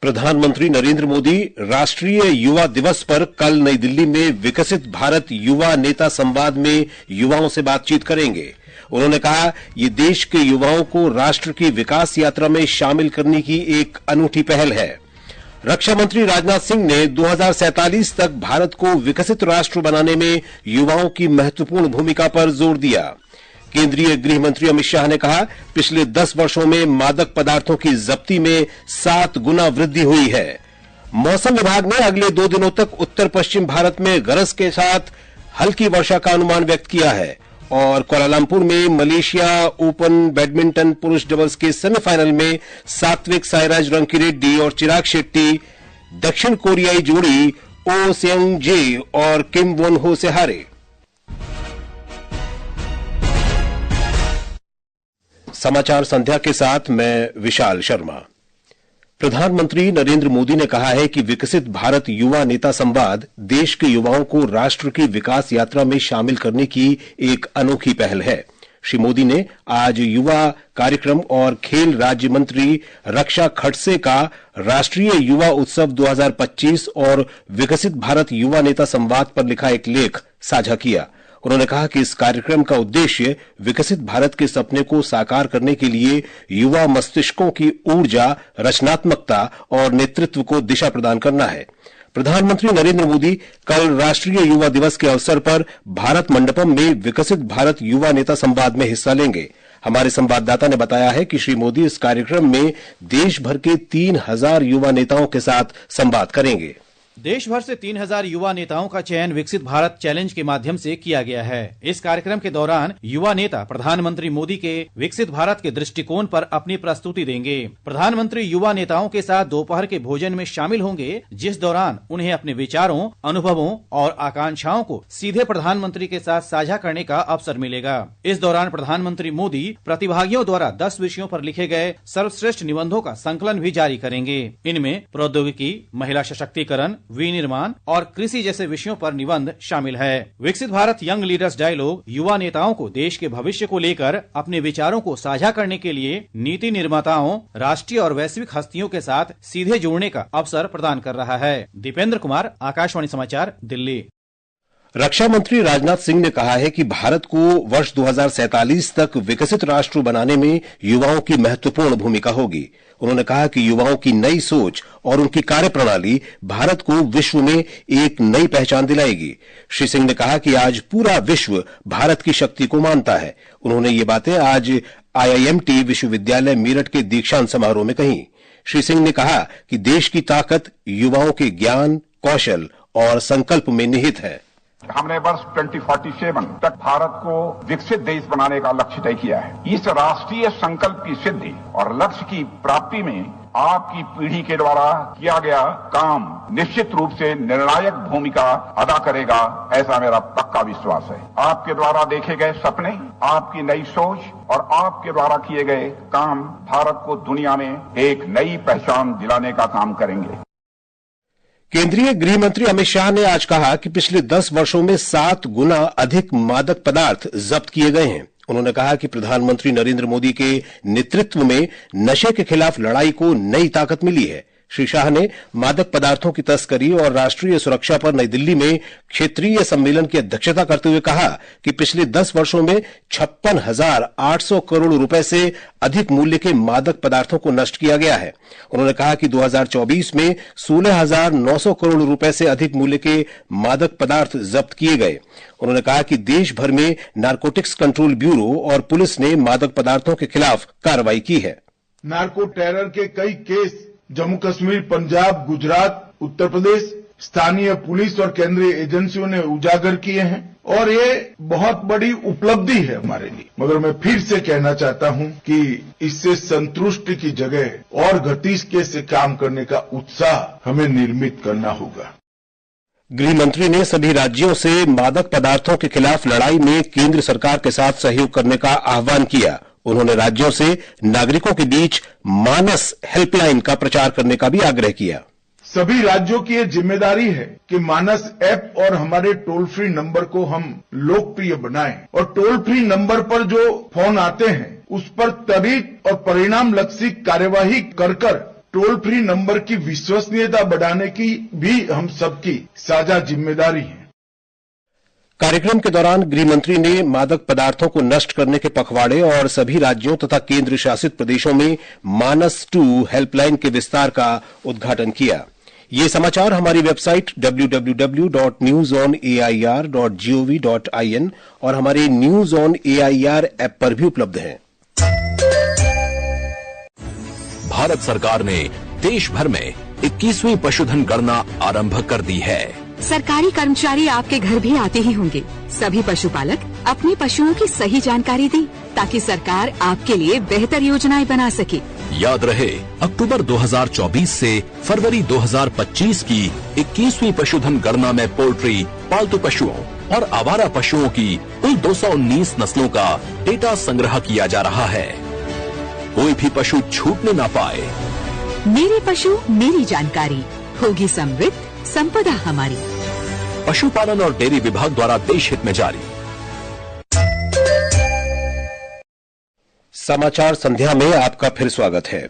प्रधानमंत्री नरेंद्र मोदी राष्ट्रीय युवा दिवस पर कल नई दिल्ली में विकसित भारत युवा नेता संवाद में युवाओं से बातचीत करेंगे। उन्होंने कहा, ये देश के युवाओं को राष्ट्र की विकास यात्रा में शामिल करने की एक अनूठी पहल है। रक्षा मंत्री राजनाथ सिंह ने 2047 तक भारत को विकसित राष्ट्र बनाने में युवाओं की महत्वपूर्ण भूमिका पर जोर दिया। केंद्रीय गृह मंत्री अमित शाह ने कहा, पिछले 10 वर्षों में मादक पदार्थों की जब्ती में 7 गुना वृद्धि हुई है। मौसम विभाग ने अगले 2 दिनों तक उत्तर पश्चिम भारत में गरज के साथ हल्की वर्षा का अनुमान व्यक्त किया है। और कुआलालंपुर में मलेशिया ओपन बैडमिंटन पुरुष डबल्स के सेमीफाइनल में सात्विक साईराज रंकीरेड्डी और चिराग शेट्टी दक्षिण कोरियाई जोड़ी ओ सेंग जे और किम वोन हो से हारे। समाचार संध्या के साथ मैं विशाल शर्मा। प्रधानमंत्री नरेंद्र मोदी ने कहा है कि विकसित भारत युवा नेता संवाद देश के युवाओं को राष्ट्र की विकास यात्रा में शामिल करने की एक अनोखी पहल है। श्री मोदी ने आज युवा कार्यक्रम और खेल राज्य मंत्री रक्षा खड़से का राष्ट्रीय युवा उत्सव 2025 और विकसित भारत युवा नेता संवाद पर लिखा एक लेख साझा किया। उन्होंने कहा कि इस कार्यक्रम का उद्देश्य विकसित भारत के सपने को साकार करने के लिए युवा मस्तिष्कों की ऊर्जा, रचनात्मकता और नेतृत्व को दिशा प्रदान करना है। प्रधानमंत्री नरेंद्र मोदी कल राष्ट्रीय युवा दिवस के अवसर पर भारत मंडपम में विकसित भारत युवा नेता संवाद में हिस्सा लेंगे। हमारे संवाददाता ने बताया है कि श्री मोदी इस कार्यक्रम में देश भर के 3000 युवा नेताओं के साथ संवाद करेंगे। देश भर से 3000 युवा नेताओं का चयन विकसित भारत चैलेंज के माध्यम से किया गया है। इस कार्यक्रम के दौरान युवा नेता प्रधानमंत्री मोदी के विकसित भारत के दृष्टिकोण पर अपनी प्रस्तुति देंगे। प्रधानमंत्री युवा नेताओं के साथ दोपहर के भोजन में शामिल होंगे, जिस दौरान उन्हें अपने विचारों, अनुभवों और आकांक्षाओं को सीधे प्रधानमंत्री के साथ साझा करने का अवसर मिलेगा। इस दौरान प्रधानमंत्री मोदी प्रतिभागियों द्वारा 10 विषयों पर लिखे गए सर्वश्रेष्ठ निबंधों का संकलन भी जारी करेंगे। इनमें प्रौद्योगिकी, महिला सशक्तिकरण, विनिर्माण और कृषि जैसे विषयों पर निबंध शामिल है। विकसित भारत यंग लीडर्स डायलॉग युवा नेताओं को देश के भविष्य को लेकर अपने विचारों को साझा करने के लिए नीति निर्माताओं, राष्ट्रीय और वैश्विक हस्तियों के साथ सीधे जुड़ने का अवसर प्रदान कर रहा है। दीपेंद्र कुमार, आकाशवाणी समाचार, दिल्ली। रक्षा मंत्री राजनाथ सिंह ने कहा है कि भारत को वर्ष 2047 तक विकसित राष्ट्र बनाने में युवाओं की महत्वपूर्ण भूमिका होगी। उन्होंने कहा कि युवाओं की नई सोच और उनकी कार्यप्रणाली भारत को विश्व में एक नई पहचान दिलाएगी। श्री सिंह ने कहा कि आज पूरा विश्व भारत की शक्ति को मानता है। उन्होंने ये बातें आज IIMT विश्वविद्यालय मेरठ के दीक्षांत समारोह में कही। श्री सिंह ने कहा कि देश की ताकत युवाओं के ज्ञान, कौशल और संकल्प में निहित है। हमने वर्ष 2047 तक भारत को विकसित देश बनाने का लक्ष्य तय किया है। इस राष्ट्रीय संकल्प की सिद्धि और लक्ष्य की प्राप्ति में आपकी पीढ़ी के द्वारा किया गया काम निश्चित रूप से निर्णायक भूमिका अदा करेगा, ऐसा मेरा पक्का विश्वास है। आपके द्वारा देखे गए सपने, आपकी नई सोच और आपके द्वारा किए गए काम भारत को दुनिया में एक नई पहचान दिलाने का काम करेंगे। केंद्रीय गृह मंत्री अमित शाह ने आज कहा कि पिछले 10 वर्षों में 7 गुना अधिक मादक पदार्थ जब्त किए गए हैं। उन्होंने कहा कि प्रधानमंत्री नरेंद्र मोदी के नेतृत्व में नशे के खिलाफ लड़ाई को नई ताकत मिली है। श्री शाह ने मादक पदार्थों की तस्करी और राष्ट्रीय सुरक्षा पर नई दिल्ली में क्षेत्रीय सम्मेलन की अध्यक्षता करते हुए कहा कि पिछले 10 वर्षों में 56,800 करोड़ रुपए से अधिक मूल्य के मादक पदार्थों को नष्ट किया गया है। उन्होंने कहा कि 2024 में 16,900 करोड़ रुपए से अधिक मूल्य के मादक पदार्थ जब्त किए गए। उन्होंने कहा कि देश भर में नारकोटिक्स कंट्रोल ब्यूरो और पुलिस ने मादक पदार्थों के खिलाफ कार्रवाई की है। नार्को टेरर के कई केस जम्मू कश्मीर, पंजाब, गुजरात, उत्तर प्रदेश, स्थानीय पुलिस और केंद्रीय एजेंसियों ने उजागर किए हैं और ये बहुत बड़ी उपलब्धि है हमारे लिए। मगर मैं फिर से कहना चाहता हूं कि इससे संतुष्टि की जगह और गति से काम करने का उत्साह हमें निर्मित करना होगा। गृह मंत्री ने सभी राज्यों से मादक पदार्थों के खिलाफ लड़ाई में केंद्र सरकार के साथ सहयोग करने का आह्वान किया। उन्होंने राज्यों से नागरिकों के बीच मानस हेल्पलाइन का प्रचार करने का भी आग्रह किया। सभी राज्यों की ये जिम्मेदारी है कि मानस ऐप और हमारे टोल फ्री नंबर को हम लोकप्रिय बनाएं और टोल फ्री नंबर पर जो फोन आते हैं उस पर त्वरित और परिणाम लक्षी कार्यवाही कर टोल फ्री नंबर की विश्वसनीयता बढ़ाने की भी हम सबकी साझा जिम्मेदारी है। कार्यक्रम के दौरान गृह मंत्री ने मादक पदार्थों को नष्ट करने के पखवाड़े और सभी राज्यों तथा केंद्र शासित प्रदेशों में मानस 2 हेल्पलाइन के विस्तार का उद्घाटन किया। ये समाचार हमारी वेबसाइट www.newsonair.gov.in और हमारे न्यूज ऑन AIR ऐप पर भी उपलब्ध हैं। भारत सरकार ने देश भर में 21वीं पशुधन गणना आरंभ कर दी है। सरकारी कर्मचारी आपके घर भी आते ही होंगे। सभी पशुपालक अपने पशुओं की सही जानकारी दें ताकि सरकार आपके लिए बेहतर योजनाएं बना सके। याद रहे, अक्टूबर 2024 से फरवरी 2025 की 21वीं पशुधन गणना में पोल्ट्री, पालतू पशुओं और आवारा पशुओं की कुल 219 नस्लों का डेटा संग्रह किया जा रहा है। कोई भी पशु छूटने ना पाए। मेरे पशु मेरी जानकारी, होगी समृद्ध संपदा हमारी। पशुपालन और डेयरी विभाग द्वारा देश हित में जारी। समाचार संध्या में आपका फिर स्वागत है।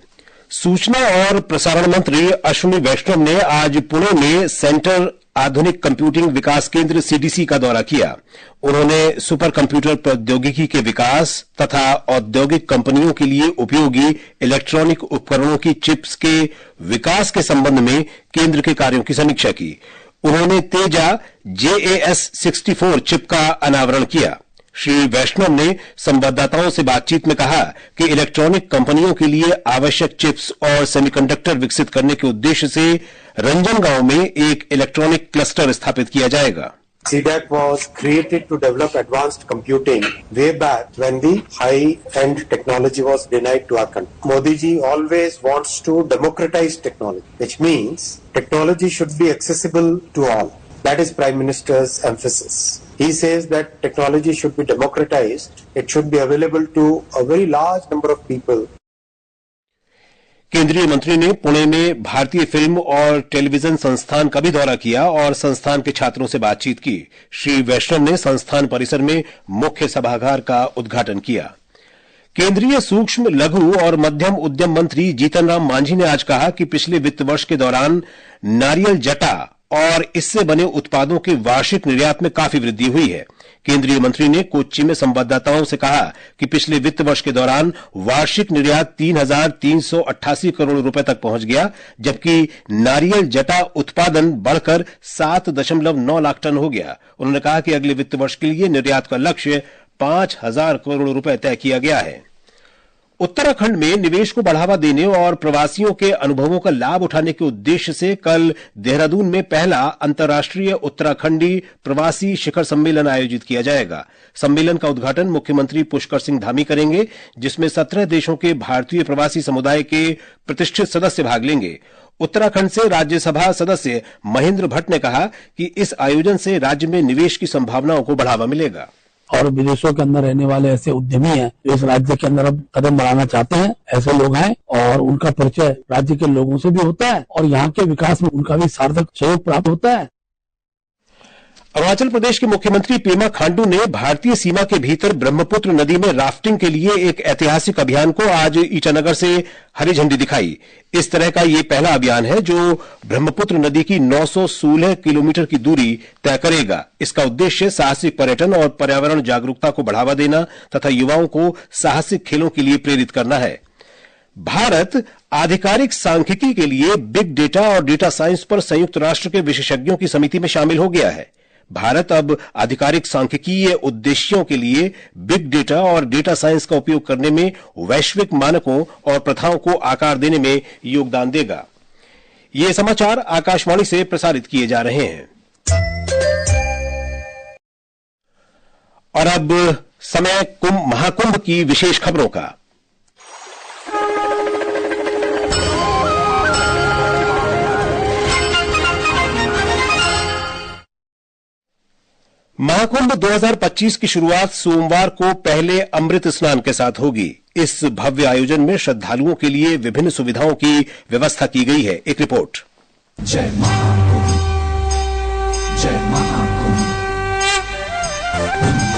सूचना और प्रसारण मंत्री अश्विनी वैष्णव ने आज पुणे में सेंटर आधुनिक कंप्यूटिंग विकास केंद्र CDC का दौरा किया। उन्होंने सुपर कंप्यूटर प्रौद्योगिकी के विकास तथा औद्योगिक कंपनियों के लिए उपयोगी इलेक्ट्रॉनिक उपकरणों की चिप्स के विकास के संबंध में केंद्र के कार्यों की समीक्षा की। उन्होंने तेजा JAS64 चिप का अनावरण किया। श्री वैष्णव ने संवाददाताओं से बातचीत में कहा कि इलेक्ट्रॉनिक कंपनियों के लिए आवश्यक चिप्स और सेमीकंडक्टर विकसित करने के उद्देश्य से रंजनगांव में एक इलेक्ट्रॉनिक क्लस्टर स्थापित किया जाएगा। CDAC was created to develop advanced computing way back when the high-end technology was denied to our country. Modi ji always wants to democratize technology, which means technology should be accessible to all. That is Prime Minister's emphasis. He says that technology should be democratized. It should be available to a very large number of people. केंद्रीय मंत्री ने पुणे में भारतीय film और television संस्थान का भी दौरा किया और संस्थान के छात्रों से बातचीत की। श्री वैष्णव ने संस्थान परिसर में मुख्य सभागार का उद्घाटन किया। केंद्रीय सूक्ष्म, लघु और मध्यम उद्यम मंत्री जीतन राम मांझी ने आज कहा कि पिछले वित्त वर्ष के दौरान नारियल जटा और इससे बने उत्पादों के वार्षिक निर्यात में काफी वृद्धि हुई है। केंद्रीय मंत्री ने कोच्चि में संवाददाताओं से कहा कि पिछले वित्त वर्ष के दौरान वार्षिक निर्यात 3,388 करोड़ रुपए तक पहुंच गया, जबकि नारियल जटा उत्पादन बढ़कर 7.9 लाख टन हो गया। उन्होंने कहा कि अगले वित्त वर्ष के लिए निर्यात का लक्ष्य 5,000 करोड़ रुपए तय किया गया है। उत्तराखंड में निवेश को बढ़ावा देने और प्रवासियों के अनुभवों का लाभ उठाने के उद्देश्य से कल देहरादून में पहला अंतर्राष्ट्रीय उत्तराखंडी प्रवासी शिखर सम्मेलन आयोजित किया जाएगा। सम्मेलन का उद्घाटन मुख्यमंत्री पुष्कर सिंह धामी करेंगे, जिसमें 17 देशों के भारतीय प्रवासी समुदाय के प्रतिष्ठित सदस्य भाग लेंगे। उत्तराखंड से राज्यसभा सदस्य महेंद्र भट्ट ने कहा कि इस आयोजन से राज्य में निवेश की संभावनाओं को बढ़ावा मिलेगा और विदेशों के अंदर रहने वाले ऐसे उद्यमी हैं जो इस राज्य के अंदर अब कदम बढ़ाना चाहते हैं। ऐसे लोग हैं और उनका परिचय राज्य के लोगों से भी होता है और यहाँ के विकास में उनका भी सार्थक सहयोग प्राप्त होता है। अरुणाचल प्रदेश के मुख्यमंत्री पेमा खांडू ने भारतीय सीमा के भीतर ब्रह्मपुत्र नदी में राफ्टिंग के लिए एक ऐतिहासिक अभियान को आज ईटानगर से हरी झंडी दिखाई। इस तरह का ये पहला अभियान है जो ब्रह्मपुत्र नदी की 916 किलोमीटर की दूरी तय करेगा। इसका उद्देश्य साहसिक पर्यटन और पर्यावरण जागरूकता को बढ़ावा देना तथा युवाओं को साहसिक खेलों के लिए प्रेरित करना है। भारत आधिकारिक सांख्यिकी के लिए बिग डेटा और डेटा साइंस पर संयुक्त राष्ट्र के विशेषज्ञों की समिति में शामिल हो गया है। भारत अब आधिकारिक सांख्यिकीय उद्देश्यों के लिए बिग डेटा और डेटा साइंस का उपयोग करने में वैश्विक मानकों और प्रथाओं को आकार देने में योगदान देगा। ये समाचार आकाशवाणी से प्रसारित किए जा रहे हैं। और अब समय महाकुंभ की विशेष खबरों का। महाकुंभ 2025 की शुरुआत सोमवार को पहले अमृत स्नान के साथ होगी। इस भव्य आयोजन में श्रद्धालुओं के लिए विभिन्न सुविधाओं की व्यवस्था की गई है। एक रिपोर्ट। जय महाकुंभ, जय महाकुंभ।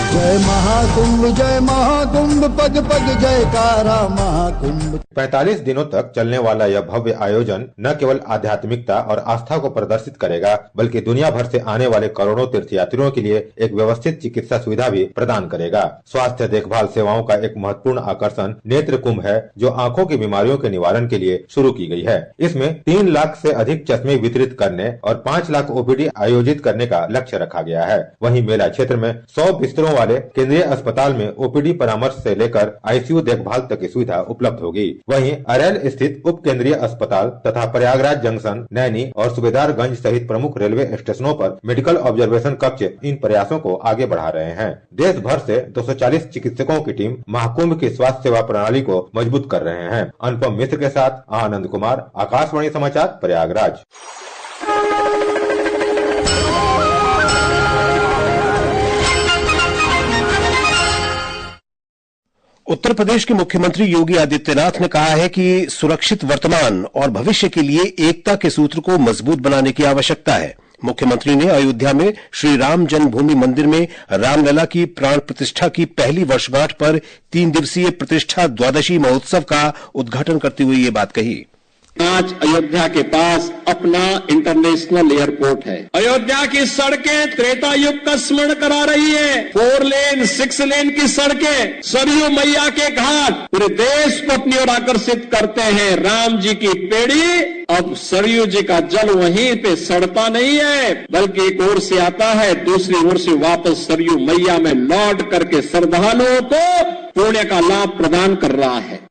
जय महाकुंभ पग पग जयकारा महाकुंभ। 45 दिनों तक चलने वाला यह भव्य आयोजन न केवल आध्यात्मिकता और आस्था को प्रदर्शित करेगा, बल्कि दुनिया भर से आने वाले करोड़ों तीर्थयात्रियों के लिए एक व्यवस्थित चिकित्सा सुविधा भी प्रदान करेगा। स्वास्थ्य देखभाल सेवाओं का एक महत्वपूर्ण आकर्षण नेत्र कुंभ है, जो आंखों की बीमारियों के निवारण के लिए शुरू की गई है। इसमें 3 लाख से अधिक चश्मे वितरित करने और 5 लाख ओपीडी आयोजित करने का लक्ष्य रखा गया है। वहीं मेला क्षेत्र में 100 बिस्तरों वाले केंद्रीय अस्पताल में ओपीडी परामर्श से लेकर आईसीयू देखभाल तक की सुविधा उपलब्ध होगी। वहीं अरैल स्थित उप केंद्रीय अस्पताल तथा प्रयागराज जंक्शन, नैनी और सुबेदारगंज सहित प्रमुख रेलवे स्टेशनों पर मेडिकल ऑब्जर्वेशन कक्ष इन प्रयासों को आगे बढ़ा रहे हैं। देश भर से 240 चिकित्सकों की टीम महाकुंभ की स्वास्थ्य सेवा प्रणाली को मजबूत कर रहे हैं। अनुपम मिश्र के साथ आनंद कुमार, आकाशवाणी समाचार, प्रयागराज। उत्तर प्रदेश के मुख्यमंत्री योगी आदित्यनाथ ने कहा है कि सुरक्षित वर्तमान और भविष्य के लिए एकता के सूत्र को मजबूत बनाने की आवश्यकता है। मुख्यमंत्री ने अयोध्या में श्री राम जन्मभूमि मंदिर में रामलला की प्राण प्रतिष्ठा की पहली वर्षगांठ पर 3 दिवसीय प्रतिष्ठा द्वादशी महोत्सव का उद्घाटन करते हुए ये बात कही। आज अयोध्या के पास अपना इंटरनेशनल एयरपोर्ट है। अयोध्या की सड़कें त्रेता युग का स्मरण करा रही है। 4 लेन 6 लेन की सड़कें, सरयू मैया के घाट पूरे देश को अपनी ओर आकर्षित करते हैं। राम जी की पेड़ी, अब सरयू जी का जल वहीं पे सड़ता नहीं है, बल्कि एक ओर से आता है, दूसरी ओर से वापस सरयू मैया में लौट करके श्रद्धालुओं को पुण्य का लाभ प्रदान कर रहा है।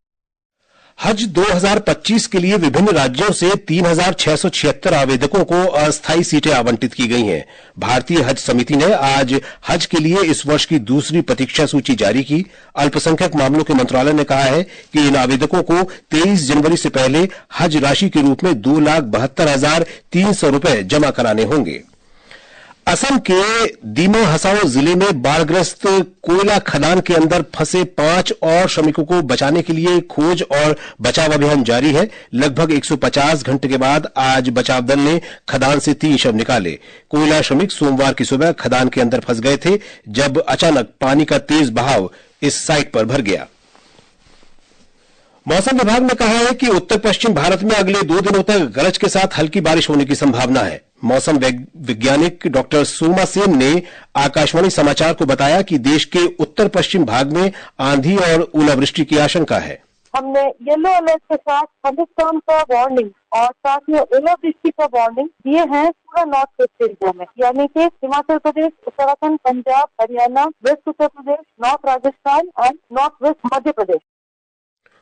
हज 2025 के लिए विभिन्न राज्यों से 3,676 आवेदकों को अस्थायी सीटें आवंटित की गई हैं। भारतीय हज समिति ने आज हज के लिए इस वर्ष की दूसरी प्रतीक्षा सूची जारी की। अल्पसंख्यक मामलों के मंत्रालय ने कहा है कि इन आवेदकों को 23 जनवरी से पहले हज राशि के रूप में 2,72,300 रुपए जमा कराने होंगे। असम के दीमा हसाओ जिले में बाढ़ग्रस्त कोयला खदान के अंदर फंसे 5 और श्रमिकों को बचाने के लिए खोज और बचाव अभियान जारी है। लगभग 150 घंटे के बाद आज बचाव दल ने खदान से 3 शव निकाले। कोयला श्रमिक सोमवार की सुबह खदान के अंदर फंस गए थे, जब अचानक पानी का तेज बहाव इस साइट पर भर गया। मौसम विभाग ने कहा है कि उत्तर पश्चिम भारत में अगले 2 दिनों तक गरज के साथ हल्की बारिश होने की संभावना है। मौसम वैज्ञानिक डॉक्टर सोमा सेन ने आकाशवाणी समाचार को बताया कि देश के उत्तर पश्चिम भाग में आंधी और ओलावृष्टि की आशंका है। हमने येलो अलर्ट के साथ थंडरस्टॉर्म का वार्निंग और साथ में ओलावृष्टि का वार्निंग दिए हैं पूरा नॉर्थ वेस्ट एरिया में, यानी कि Himachal Pradesh, Uttarakhand, Punjab, Haryana, west Uttar Pradesh, north Rajasthan and north west Madhya Pradesh.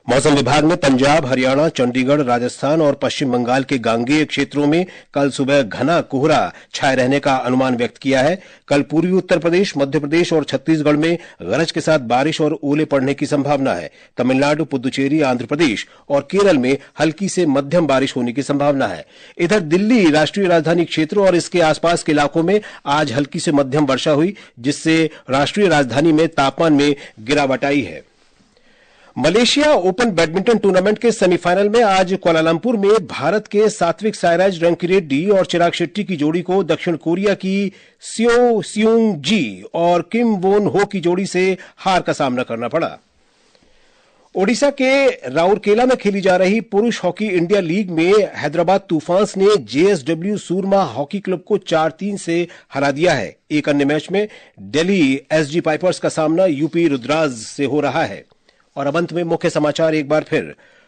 मौसम विभाग ने पंजाब, हरियाणा, चंडीगढ़, राजस्थान और पश्चिम बंगाल के गांगेय क्षेत्रों में कल सुबह घना कोहरा छाए रहने का अनुमान व्यक्त किया है। कल पूर्वी उत्तर प्रदेश, मध्य प्रदेश और छत्तीसगढ़ में गरज के साथ बारिश और ओले पड़ने की संभावना है। तमिलनाडु, पुदुचेरी, आंध्र प्रदेश और केरल में हल्की से मध्यम बारिश होने की संभावना है। इधर दिल्ली, राष्ट्रीय राजधानी क्षेत्र और इसके आसपास के इलाकों में आज हल्की से मध्यम वर्षा हुई, जिससे राष्ट्रीय राजधानी में तापमान में गिरावट आई है। मलेशिया ओपन बैडमिंटन टूर्नामेंट के सेमीफाइनल में आज कुआलालंपुर में भारत के सात्विक साईराज रंकीरेड्डी और चिराग शेट्टी की जोड़ी को दक्षिण कोरिया की सियो सियोंग जी और किम वोन हो की जोड़ी से हार का सामना करना पड़ा। ओडिशा के राउरकेला में खेली जा रही पुरुष हॉकी इंडिया लीग में हैदराबाद तूफान्स ने जेएसडब्ल्यू सूरमा हॉकी क्लब को 4-3 से हरा दिया है। एक अन्य मैच में दिल्ली एसजी पाइपर्स का सामना यूपी रुद्राज से हो रहा है। और अब अंत में मुख्य समाचार एक बार फिर।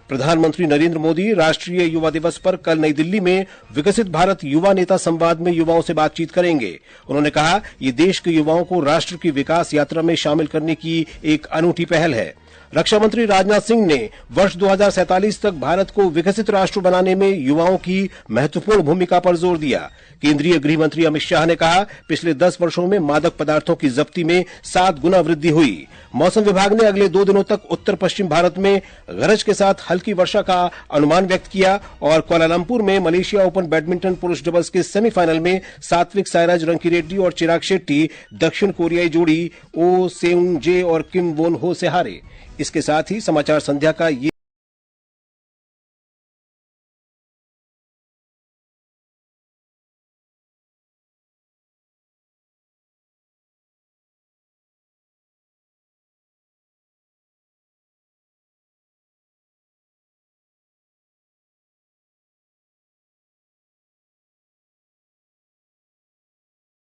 प्रधानमंत्री नरेंद्र मोदी राष्ट्रीय युवा दिवस पर कल नई दिल्ली में विकसित भारत युवा नेता संवाद में युवाओं से बातचीत करेंगे। उन्होंने कहा, ये देश के युवाओं को राष्ट्र की विकास यात्रा में शामिल करने की एक अनूठी पहल है। रक्षा मंत्री राजनाथ सिंह ने वर्ष 2047 तक भारत को विकसित राष्ट्र बनाने में युवाओं की महत्वपूर्ण भूमिका पर जोर दिया। केंद्रीय गृह मंत्री अमित शाह ने कहा, पिछले 10 वर्षों में मादक पदार्थों की जब्ती में 7 गुना वृद्धि हुई। मौसम विभाग ने अगले 2 दिनों तक उत्तर पश्चिम भारत में गरज के साथ हल्की वर्षा का अनुमान व्यक्त किया। और कुआलालंपुर में मलेशिया ओपन बैडमिंटन पुरुष डबल्स के सेमीफाइनल में सात्विक साईराज रंकीरेड्डी और चिराग शेट्टी दक्षिण कोरियाई जोड़ी ओ सेउन जे और किम वोन हो से हारे। इसके साथ ही समाचार संध्या का ये